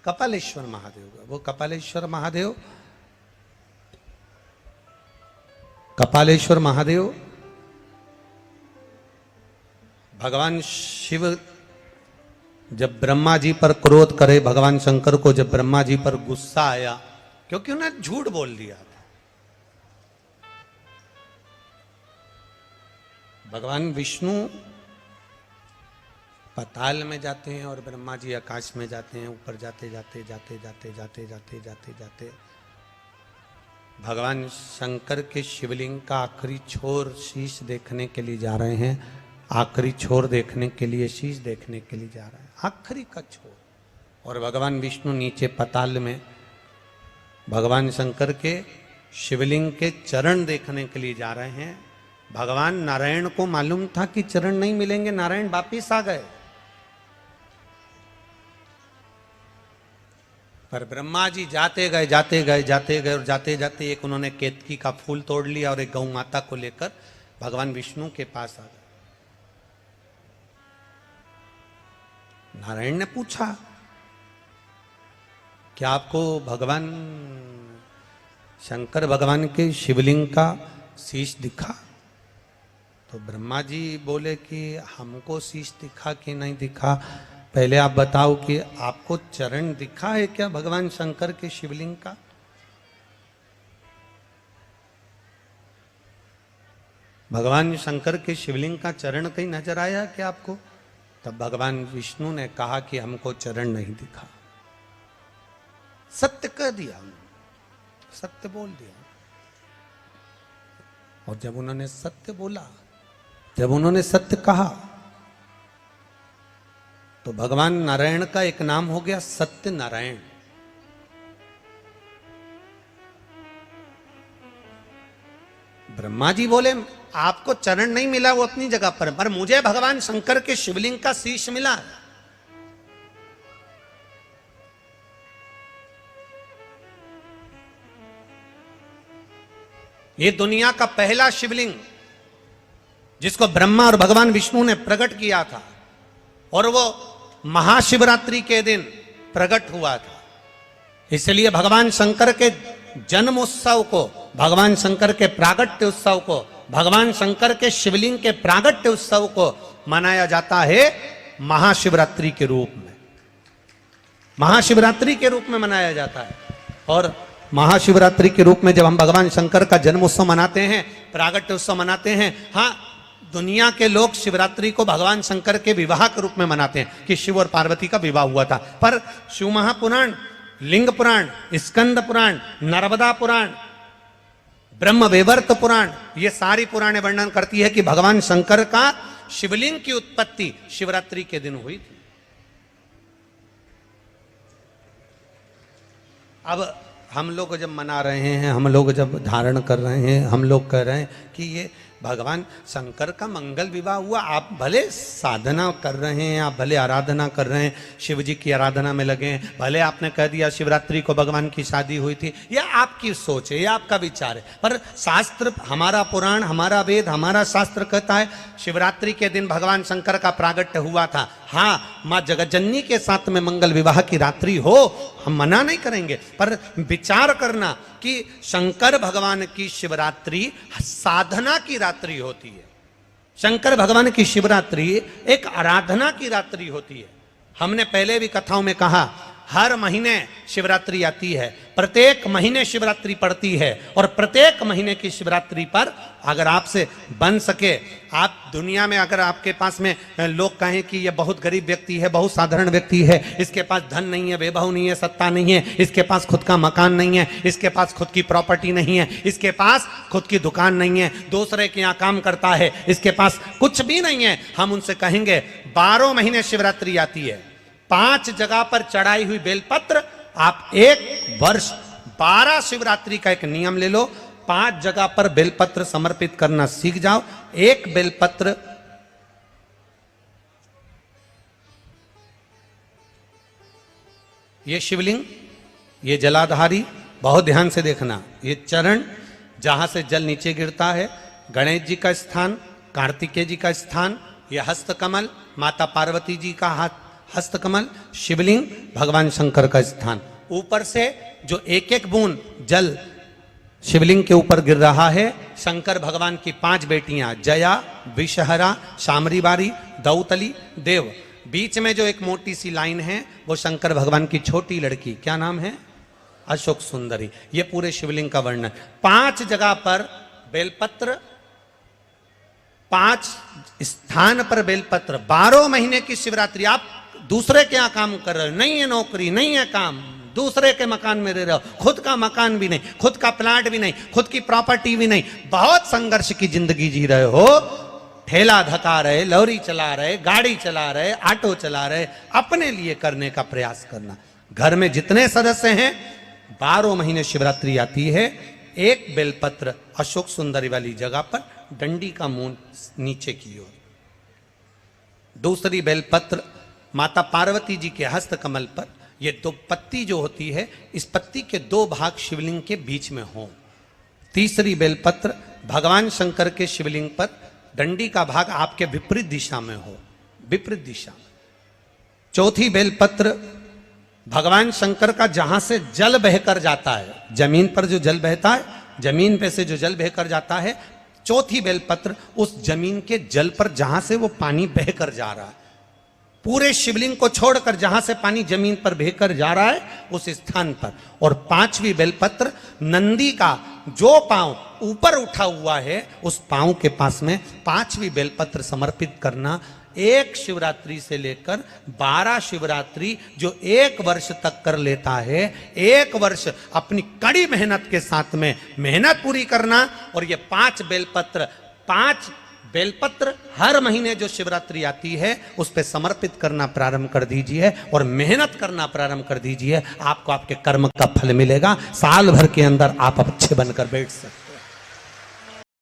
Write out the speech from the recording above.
कपालेश्वर महादेव का। वो कपालेश्वर महादेव, कपालेश्वर महादेव भगवान शिव जब ब्रह्मा जी पर क्रोध करे, भगवान शंकर को जब ब्रह्मा जी पर गुस्सा आया क्योंकि उन्हें झूठ बोल दिया था, भगवान विष्णु पाताल में जाते हैं और ब्रह्मा जी आकाश में जाते हैं। ऊपर जाते जाते जाते जाते जाते जाते जाते जाते भगवान शंकर के शिवलिंग का आखिरी छोर शीश देखने के लिए जा रहे हैं। आखिरी छोर देखने के लिए, शीश देखने के लिए जा रहे हैं, आखिरी का छोर। और भगवान विष्णु नीचे पाताल में भगवान शंकर के शिवलिंग के चरण देखने के लिए जा रहे हैं। भगवान नारायण को मालूम था कि चरण नहीं मिलेंगे, नारायण वापिस आ गए। पर ब्रह्मा जी जाते गए जाते गए जाते गए और जाते जाते एक उन्होंने केतकी का फूल तोड़ लिया और एक गौ माता को लेकर भगवान विष्णु के पास आ गए। नारायण ने पूछा, क्या आपको भगवान शंकर भगवान के शिवलिंग का शीश दिखा? तो ब्रह्मा जी बोले कि हमको शीश दिखा कि नहीं दिखा, पहले आप बताओ कि आपको चरण दिखा है क्या भगवान शंकर के शिवलिंग का? भगवान शंकर के शिवलिंग का चरण कहीं नजर आया क्या आपको? तब भगवान विष्णु ने कहा कि हमको चरण नहीं दिखा। सत्य कह दिया, सत्य बोल दिया। और जब उन्होंने सत्य बोला, जब उन्होंने सत्य कहा, तो भगवान नारायण का एक नाम हो गया सत्य नारायण। ब्रह्मा जी बोले आपको चरण नहीं मिला, वो अपनी जगह पर मुझे भगवान शंकर के शिवलिंग का शीश मिला। ये दुनिया का पहला शिवलिंग जिसको ब्रह्मा और भगवान विष्णु ने प्रकट किया था, और वो महाशिवरात्रि के दिन प्रकट हुआ था। इसलिए भगवान शंकर के जन्म उत्सव को, भगवान शंकर के प्रागट्य उत्सव को, भगवान शंकर के शिवलिंग के प्रागट्य उत्सव को मनाया जाता है महाशिवरात्रि के रूप में। महाशिवरात्रि के रूप में मनाया जाता है। और महाशिवरात्रि के रूप में जब हम भगवान शंकर का जन्म उत्सव मनाते हैं, प्रागट्य उत्सव मनाते हैं, हाँ, दुनिया के लोग शिवरात्रि को भगवान शंकर के विवाह के रूप में मनाते हैं कि शिव और पार्वती का विवाह हुआ था। पर शिव महापुराण, लिंग पुराण, स्कंद पुराण, नर्मदा पुराण, ब्रह्म वैवर्त पुराण, ये सारी पुराणें वर्णन करती है कि भगवान शंकर का शिवलिंग की उत्पत्ति शिवरात्रि के दिन हुई थी। अब हम लोग जब मना रहे हैं, हम लोग जब धारण कर रहे हैं, हम लोग कह रहे हैं कि ये भगवान शंकर का मंगल विवाह हुआ। आप भले साधना कर रहे हैं, आप भले आराधना कर रहे हैं, शिव जी की आराधना में लगे हैं, भले आपने कह दिया शिवरात्रि को भगवान की शादी हुई थी, यह आपकी सोच है, यह आपका विचार है। पर शास्त्र, हमारा पुराण, हमारा वेद, हमारा शास्त्र कहता है शिवरात्रि के दिन भगवान शंकर का प्रागट्य हुआ था। हाँ, माँ जगज्जननी के साथ में मंगल विवाह की रात्रि हो, हम मना नहीं करेंगे, पर विचार करना कि शंकर भगवान की शिवरात्रि साधना की रात्रि होती है। शंकर भगवान की शिवरात्रि एक आराधना की रात्रि होती है। हमने पहले भी कथाओं में कहा, हर महीने शिवरात्रि आती है, प्रत्येक महीने शिवरात्रि पड़ती है, और प्रत्येक महीने की शिवरात्रि पर अगर आपसे बन सके, आप दुनिया में अगर आपके पास में लोग कहें कि ये बहुत गरीब व्यक्ति है, बहुत साधारण व्यक्ति है, इसके पास धन नहीं है, वैभव नहीं है, सत्ता नहीं है, इसके पास खुद का मकान नहीं है, इसके पास खुद की प्रॉपर्टी नहीं है, इसके पास खुद की दुकान नहीं है, दूसरे के यहाँ काम करता है, इसके पास कुछ भी नहीं है, हम उनसे कहेंगे 12 महीने शिवरात्रि आती है, 5 जगह पर चढ़ाई हुई बेलपत्र, आप एक वर्ष 12 शिवरात्रि का एक नियम ले लो, 5 जगह पर बेलपत्र समर्पित करना सीख जाओ। एक बेलपत्र ये शिवलिंग, ये जलाधारी, बहुत ध्यान से देखना, ये चरण जहां से जल नीचे गिरता है, गणेश जी का स्थान, कार्तिकेय जी का स्थान, यह हस्त कमल, माता पार्वती जी का हस्तकमल शिवलिंग भगवान शंकर का स्थान। ऊपर से जो एक एक बूंद जल शिवलिंग के ऊपर गिर रहा है, शंकर भगवान की 5 बेटियां जया, विषहरा, शामरीबारी, दौतली, देव। बीच में जो एक मोटी सी लाइन है वो शंकर भगवान की छोटी लड़की, क्या नाम है? अशोक सुंदरी। ये पूरे शिवलिंग का वर्णन। 5 जगह पर बेलपत्र, 5 स्थान पर बेलपत्र। 12 महीने की शिवरात्रि। आप दूसरे के यहाँ काम कर रहे हो, नहीं है नौकरी, नहीं है काम, दूसरे के मकान में रह रहे हो, खुद का मकान भी नहीं, खुद का प्लाट भी नहीं, खुद की प्रॉपर्टी भी नहीं, बहुत संघर्ष की जिंदगी जी रहे हो, ठेला धका रहे, लॉरी चला रहे, गाड़ी चला रहे, ऑटो चला रहे, अपने लिए करने का प्रयास करना। घर में जितने सदस्य हैं 12 महीने शिवरात्रि आती है, एक बेलपत्र अशोक सुंदरी वाली जगह पर, डंडी का मुंह नीचे की ओर। दूसरी बेलपत्र माता पार्वती जी के हस्त कमल पर। ये 2 पत्ती जो होती है, इस पत्ती के 2 भाग शिवलिंग के बीच में हो। तीसरी बेलपत्र भगवान शंकर के शिवलिंग पर, डंडी का भाग आपके विपरीत दिशा में हो, विपरीत दिशा में। चौथी बेलपत्र भगवान शंकर का जहां से जल बहकर जाता है, जमीन पर जो जल बहता है, जमीन पे से जो जल बहकर जाता है, चौथी बेलपत्र उस जमीन के जल पर जहां से वो पानी बहकर जा रहा है, पूरे शिवलिंग को छोड़कर जहां से पानी जमीन पर बहकर जा रहा है उस स्थान पर। और 5वीं बेलपत्र नंदी का जो पांव ऊपर उठा हुआ है उस पांव के पास में 5वीं बेलपत्र समर्पित करना। एक शिवरात्रि से लेकर 12 शिवरात्रि जो 1 वर्ष तक कर लेता है, 1 वर्ष अपनी कड़ी मेहनत के साथ में मेहनत पूरी करना। और ये 5 बेलपत्र हर महीने जो शिवरात्रि आती है उस पे समर्पित करना प्रारंभ कर दीजिए और मेहनत करना प्रारंभ कर दीजिए। आपको आपके कर्म का फल मिलेगा। साल भर के अंदर आप अच्छे बनकर बैठ सकते।